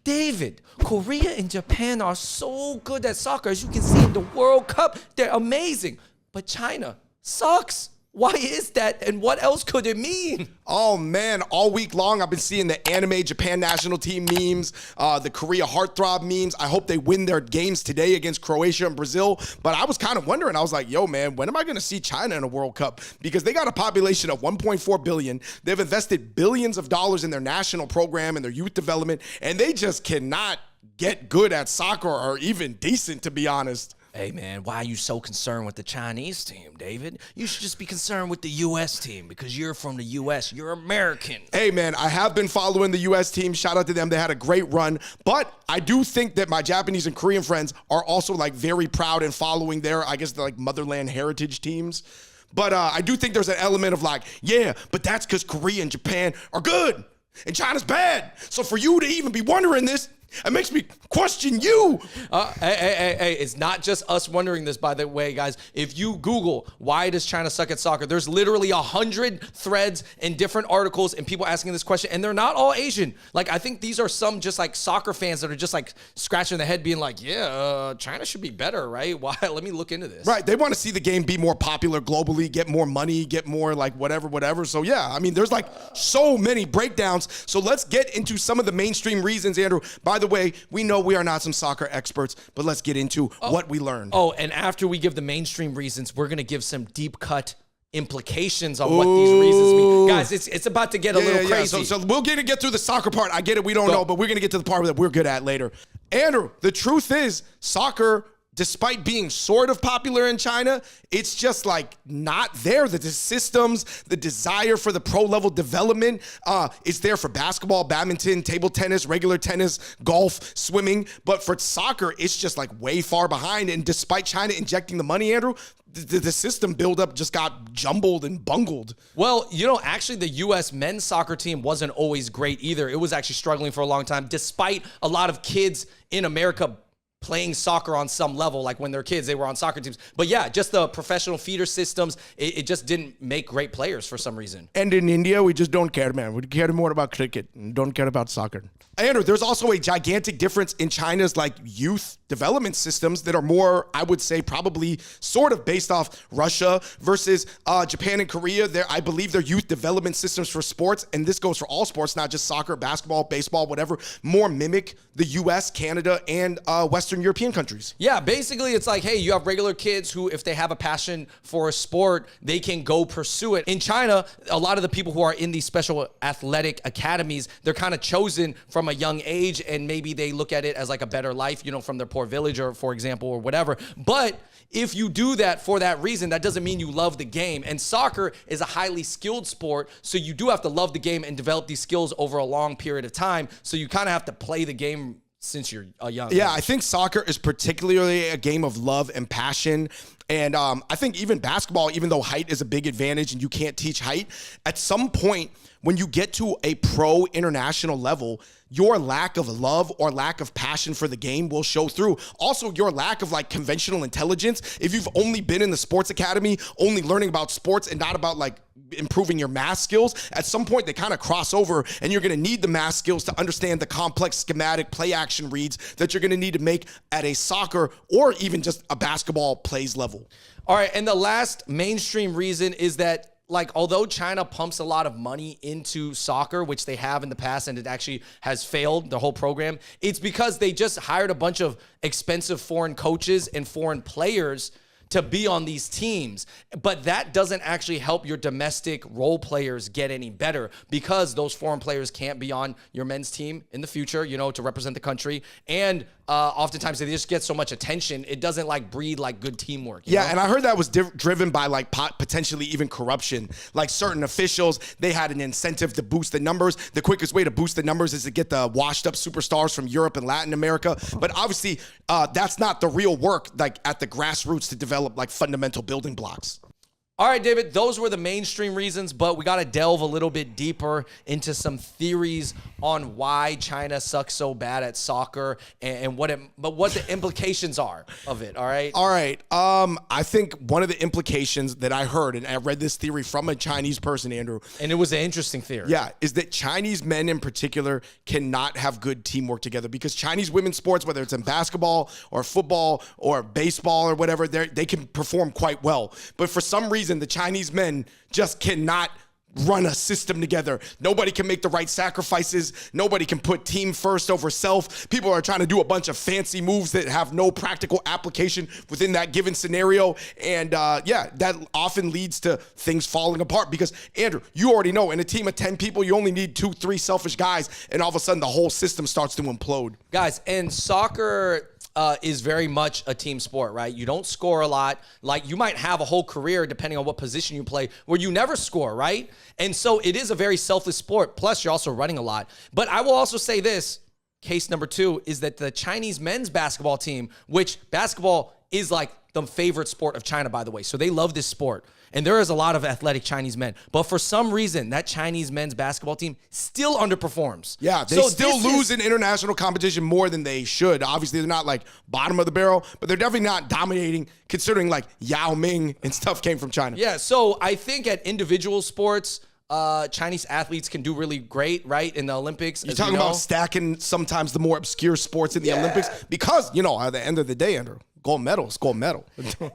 David, Korea and Japan are so good at soccer. As you can see in the World Cup, they're amazing. But China sucks. Why is that? And what else could it mean? Oh man, all week long I've been seeing the anime Japan national team memes, the Korea heartthrob memes. I hope they win their games today against Croatia and Brazil. But I was kind of wondering, I was like, yo man, when am I going to see China in a World Cup? Because they got a population of 1.4 billion. They've invested billions of dollars in their national program and their youth development, and they just cannot get good at soccer or even decent, to be honest. Hey man, why are you so concerned with the Chinese team, David? You should just be concerned with the U.S. team because you're from the U.S. You're American. Hey man, I have been following the U.S. team. Shout out to them. They had a great run. But I do think that my Japanese and Korean friends are also like very proud and following their, I guess, like motherland heritage teams. But I do think there's an element of like, yeah, but that's because Korea and Japan are good and China's bad. So for you to even be wondering this, it makes me question you. Hey, it's not just us wondering this, by the way, guys. If you Google, why does China suck at soccer? There's literally 100 threads and different articles and people asking this question, and they're not all Asian. Like, I think these are some just like soccer fans that are just like scratching their head being like, yeah, China should be better, right? Why? Let me look into this. Right, they want to see the game be more popular globally, get more money, get more like whatever. So yeah, I mean, there's like so many breakdowns. So let's get into some of the mainstream reasons, Andrew. By the way, we know we are not some soccer experts, but let's get into what we learned. Oh, and after we give the mainstream reasons, we're going to give some deep cut implications on what these reasons mean. Guys, it's about to get a little crazy. Yeah. So we're going to get through the soccer part. I get it. We don't know, but we're going to get to the part that we're good at later. Andrew, the truth is soccer, despite being sort of popular in China, it's just like not there. The systems, the desire for the pro level development is there for basketball, badminton, table tennis, regular tennis, golf, swimming. But for soccer, it's just like way far behind. And despite China injecting the money, Andrew, the system buildup just got jumbled and bungled. Well, you know, actually the U.S. men's soccer team wasn't always great either. It was actually struggling for a long time, despite a lot of kids in America playing soccer on some level. Like when they're kids, they were on soccer teams. But yeah, just the professional feeder systems, it just didn't make great players for some reason. And in India, we just don't care, man. We care more about cricket and don't care about soccer. Andrew, there's also a gigantic difference in China's like youth development systems that are more, I would say, probably sort of based off Russia versus Japan and Korea. I believe their youth development systems for sports, and this goes for all sports, not just soccer, basketball, baseball, whatever, more mimic the US, Canada, and Western European countries. Yeah, basically it's like, hey, you have regular kids who, if they have a passion for a sport, they can go pursue it. In China, a lot of the people who are in these special athletic academies, they're kind of chosen from a young age, and maybe they look at it as like a better life, you know, from their poor village, or for example, or whatever. But if you do that for that reason, that doesn't mean you love the game. And soccer is a highly skilled sport, so you do have to love the game and develop these skills over a long period of time. So you kind of have to play the game since you're a young age. I think soccer is particularly a game of love and passion. And I think even basketball, even though height is a big advantage and you can't teach height, at some point when you get to a pro international level, your lack of love or lack of passion for the game will show through. Also, your lack of like conventional intelligence. If you've only been in the sports academy, only learning about sports and not about like improving your math skills, at some point they kind of cross over, and you're going to need the math skills to understand the complex schematic play action reads that you're going to need to make at a soccer or even just a basketball plays level. All right, and the last mainstream reason is that, like, although China pumps a lot of money into soccer, which they have in the past, and it actually has failed, the whole program, it's because they just hired a bunch of expensive foreign coaches and foreign players to be on these teams. But that doesn't actually help your domestic role players get any better, because those foreign players can't be on your men's team in the future, you know, to represent the country. And oftentimes they just get so much attention, it doesn't like breed like good teamwork. You know? And I heard that was driven by like potentially even corruption. Like certain officials, they had an incentive to boost the numbers. The quickest way to boost the numbers is to get the washed up superstars from Europe and Latin America. But obviously that's not the real work, like at the grassroots, to develop like fundamental building blocks. All right, David, those were the mainstream reasons, but we got to delve a little bit deeper into some theories on why China sucks so bad at soccer and what the implications are of it, all right? All right. I think one of the implications that I heard, and I read this theory from a Chinese person, Andrew. And it was an interesting theory. Yeah, is that Chinese men in particular cannot have good teamwork together because Chinese women's sports, whether it's in basketball or football or baseball or whatever, they can perform quite well. But for some reason, the Chinese men just cannot run a system together. Nobody can make the right sacrifices. Nobody can put team first over self. People are trying to do a bunch of fancy moves that have no practical application within that given scenario. And that often leads to things falling apart because, Andrew, you already know in a team of 10 people, you only need 2-3 selfish guys. And all of a sudden the whole system starts to implode. Guys, and soccer is very much a team sport, right? You don't score a lot. Like, you might have a whole career, depending on what position you play, where you never score, right? And so it is a very selfless sport. Plus, you're also running a lot. But I will also say this, case number 2 is that the Chinese men's basketball team, which basketball is like the favorite sport of China, by the way. So they love this sport. And there is a lot of athletic Chinese men. But for some reason, that Chinese men's basketball team still underperforms. Yeah, they still lose in international competition more than they should. Obviously, they're not like bottom of the barrel, but they're definitely not dominating considering like Yao Ming and stuff came from China. Yeah, so I think at individual sports, Chinese athletes can do really great, right, in the Olympics. You're talking about stacking sometimes the more obscure sports in the Olympics because, at the end of the day, Andrew, gold medal is gold medal.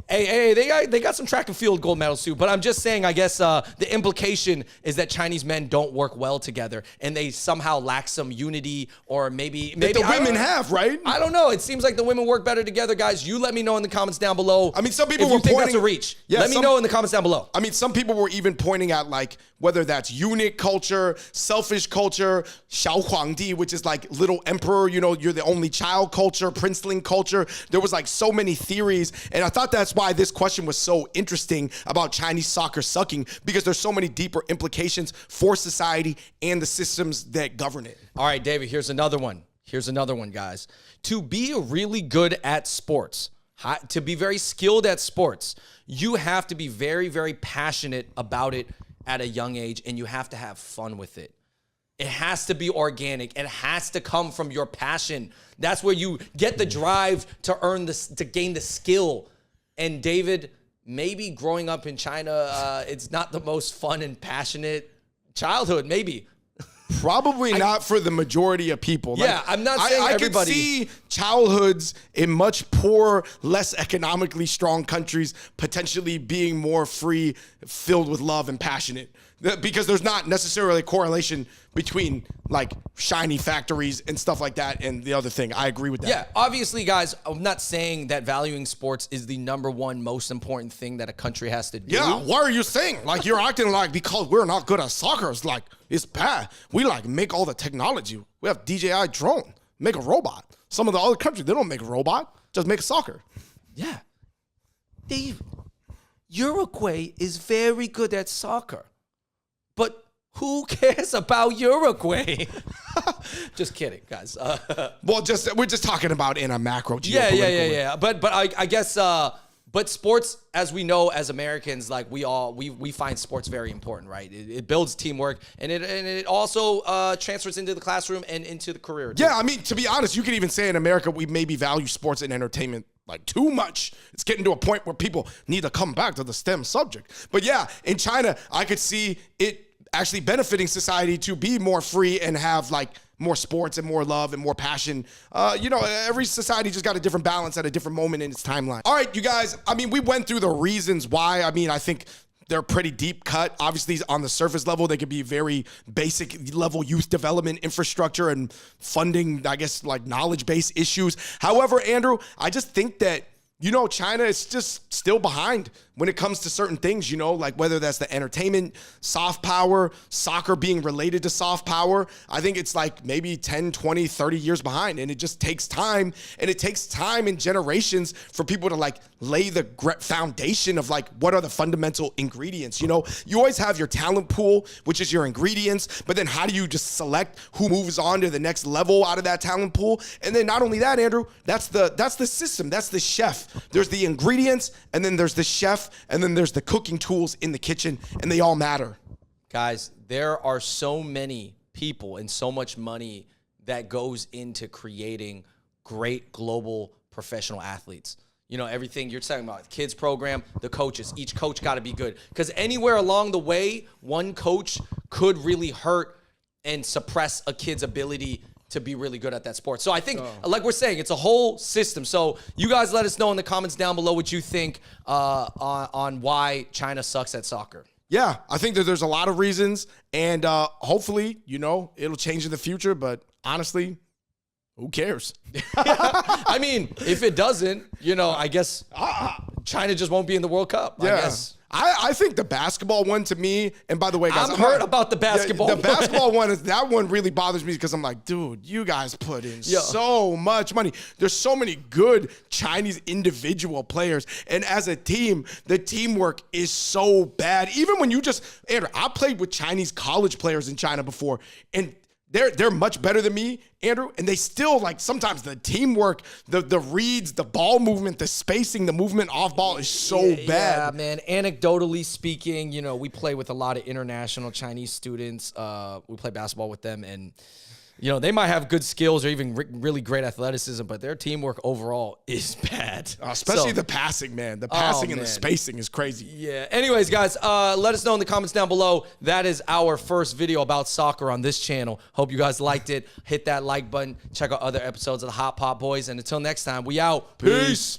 hey, they got some track and field gold medals too. But I'm just saying, I guess the implication is that Chinese men don't work well together, and they somehow lack some unity, or maybe the women have, right? I don't know. It seems like the women work better together, guys. You let me know in the comments down below. I mean, some people if were you think pointing that's a reach. Yeah, let me know in the comments down below. I mean, some people were even pointing at like whether that's eunuch culture, selfish culture, Xiao Huangdi, which is like little emperor, you're the only child culture, princeling culture. There was like so many theories, and I thought that's why this question was so interesting about Chinese soccer sucking, because there's so many deeper implications for society and the systems that govern it. All right, David, here's another one. Here's another one, guys. To be really good at sports, to be very skilled at sports, you have to be very, very passionate about it at a young age, and you have to have fun with it. It has to be organic. It has to come from your passion. That's where you get the drive to earn this, to gain the skill. And David, maybe growing up in China, it's not the most fun and passionate childhood, maybe. Probably not for the majority of people. Yeah, I'm not saying everybody. I could see childhoods in much poorer, less economically strong countries potentially being more free, filled with love and passionate. Because there's not necessarily a correlation between like shiny factories and stuff like that and the other thing. I agree with that. Yeah, obviously, guys, I'm not saying that valuing sports is the #1 most important thing that a country has to do. Yeah, what are you saying? Like, you're acting like because we're not good at soccer, it's like, it's bad. We like make all the technology. We have DJI drone, make a robot. Some of the other countries, they don't make a robot, just make soccer. Yeah. Dave, Uruguay is very good at soccer. But who cares about Uruguay? Just kidding, guys. Well, we're just talking about in a macro geopolitical. Yeah. But I guess but sports, as we know as Americans, like we find sports very important, right? It builds teamwork, and it also transfers into the classroom and into the career too. Yeah, I mean, to be honest, you could even say in America we maybe value sports and entertainment like too much. It's getting to a point where people need to come back to the STEM subject. But yeah, in China, I could see it actually benefiting society to be more free and have like more sports and more love and more passion. Every society just got a different balance at a different moment in its timeline. All right, you guys, I mean, we went through the reasons why. I mean, I think they're pretty deep cut. Obviously, on the surface level, they could be very basic level youth development infrastructure and funding, I guess, like knowledge-based issues. However, Andrew, I just think that, China is just still behind when it comes to certain things, like whether that's the entertainment, soft power, soccer being related to soft power. I think it's like maybe 10, 20, 30 years behind, and it just takes time, and it takes time and generations for people to like lay the foundation of like what are the fundamental ingredients. You always have your talent pool, which is your ingredients, but then how do you just select who moves on to the next level out of that talent pool? And then not only that, Andrew, that's the system, that's the chef. There's the ingredients, and then there's the chef, chef, and then there's the cooking tools in the kitchen, and they all matter. Guys, there are so many people and so much money that goes into creating great global professional athletes. You know, everything you're talking about, kids program, the coaches, each coach got to be good. Because anywhere along the way, one coach could really hurt and suppress a kid's ability to be really good at that sport. So I think, like we're saying, it's a whole system. So you guys let us know in the comments down below what you think on why China sucks at soccer. Yeah, I think that there's a lot of reasons, and hopefully, you know, it'll change in the future, but honestly, who cares? I mean, if it doesn't, you know, I guess China just won't be in the World Cup. Yeah. I guess. I think the basketball one, to me, and by the way, guys, I'm hurt about the basketball. The basketball one, that one really bothers me because I'm like, dude, you guys put in so much money. There's so many good Chinese individual players, and as a team, the teamwork is so bad. Even when you just, Andrew, I played with Chinese college players in China before, and they're much better than me, Andrew, and they still, like, sometimes the teamwork, the reads, the ball movement, the spacing, the movement off ball is so bad. Yeah, man. Anecdotally speaking, you know, we play with a lot of international Chinese students. We play basketball with them, and you know, they might have good skills or even really great athleticism, but their teamwork overall is bad. Especially the passing, man. The passing and the spacing is crazy. Yeah. Anyways, guys, let us know in the comments down below. That is our first video about soccer on this channel. Hope you guys liked it. Hit that like button. Check out other episodes of the Hot Pot Boys. And until next time, we out. Peace.